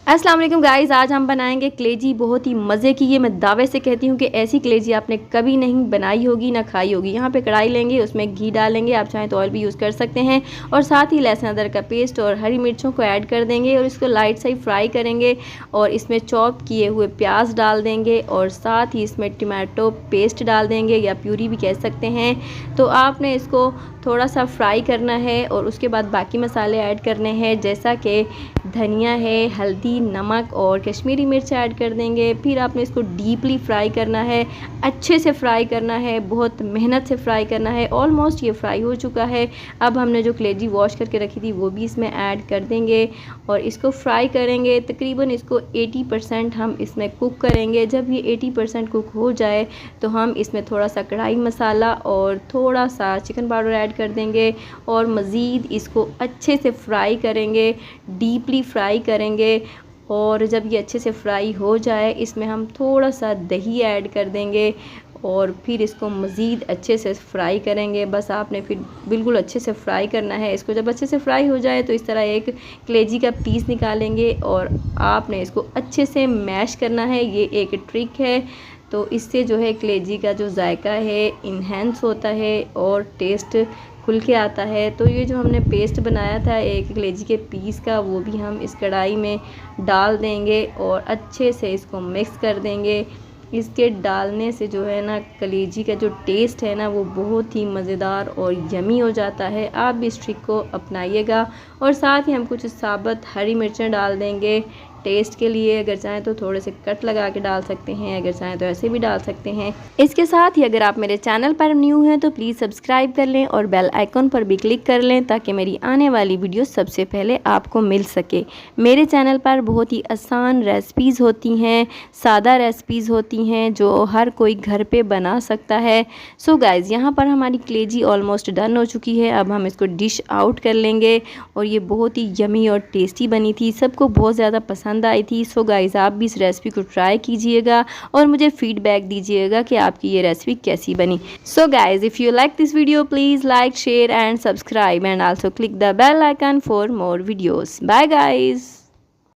अस्सलाम वालेकुम गाइस, आज हम बनाएंगे कलेजी बहुत ही मज़े की। ये मैं दावे से कहती हूँ कि ऐसी कलेजी आपने कभी नहीं बनाई होगी ना खाई होगी। यहाँ पे कढ़ाई लेंगे, उसमें घी डालेंगे, आप चाहें तो ऑयल भी यूज़ कर सकते हैं। और साथ ही लहसुन अदरक का पेस्ट और हरी मिर्चों को ऐड कर देंगे और इसको लाइट से ही फ्राई करेंगे। और इसमें चॉप किए हुए प्याज डाल देंगे और साथ ही इसमें टमाटो पेस्ट डाल देंगे या प्यूरी भी कह सकते हैं। तो आपने इसको थोड़ा सा फ्राई करना है और उसके बाद बाकी मसाले ऐड करने हैं, जैसा कि धनिया है, हल्दी, नमक और कश्मीरी मिर्च ऐड कर देंगे। फिर आपने इसको डीपली फ्राई करना है, अच्छे से फ्राई करना है, बहुत मेहनत से फ्राई करना है। ऑलमोस्ट ये फ्राई हो चुका है। अब हमने जो कलेजी वॉश करके रखी थी वो भी इसमें ऐड कर देंगे और इसको फ्राई करेंगे। तकरीबन इसको 80% हम इसमें कुक करेंगे। जब ये 80% कुक हो जाए तो हम इसमें थोड़ा सा कढ़ाई मसाला और थोड़ा सा चिकन पाउडर ऐड कर देंगे और मज़ीद इसको अच्छे से फ्राई करेंगे, डीपली फ्राई करेंगे। और जब ये अच्छे से फ्राई हो जाए इसमें हम थोड़ा सा दही ऐड कर देंगे और फिर इसको मज़ीद अच्छे से फ्राई करेंगे। बस आपने फिर बिल्कुल अच्छे से फ्राई करना है इसको। जब अच्छे से फ्राई हो जाए तो इस तरह एक कलेजी का पीस निकालेंगे और आपने इसको अच्छे से मैश करना है। ये एक ट्रिक है, तो इससे जो है कलेजी का जो जायका है इन्हेंस होता है और टेस्ट खुल के आता है। तो ये जो हमने पेस्ट बनाया था एक कलेजी के पीस का, वो भी हम इस कढ़ाई में डाल देंगे और अच्छे से इसको मिक्स कर देंगे। इसके डालने से जो है ना कलेजी का जो टेस्ट है ना वो बहुत ही मज़ेदार और यमी हो जाता है। आप भी इस ट्रिक को अपनाइएगा। और साथ ही हम कुछ साबुत हरी मिर्चें डाल देंगे टेस्ट के लिए। अगर चाहें तो थोड़े से कट लगा के डाल सकते हैं, अगर चाहें तो ऐसे भी डाल सकते हैं। इसके साथ ही अगर आप मेरे चैनल पर न्यू हैं तो प्लीज़ सब्सक्राइब कर लें और बेल आइकॉन पर भी क्लिक कर लें ताकि मेरी आने वाली वीडियो सबसे पहले आपको मिल सके। मेरे चैनल पर बहुत ही आसान रेसिपीज़ होती हैं, सादा रेसिपीज़ होती हैं जो हर कोई घर पे बना सकता है। सो गाइज़, यहाँ पर हमारी कलेजी ऑलमोस्ट डन हो चुकी है। अब हम इसको डिश आउट कर लेंगे और ये बहुत ही यमी और टेस्टी बनी थी, सबको बहुत ज़्यादा पसंद आई थी। सो गाइज़, आप भी इस रेसिपी को ट्राई कीजिएगा और मुझे फीडबैक दीजिएगा कि आपकी ये रेसिपी कैसी बनी। So guys, if you like this video please like, share and subscribe and also click the bell icon for more videos. Bye guys.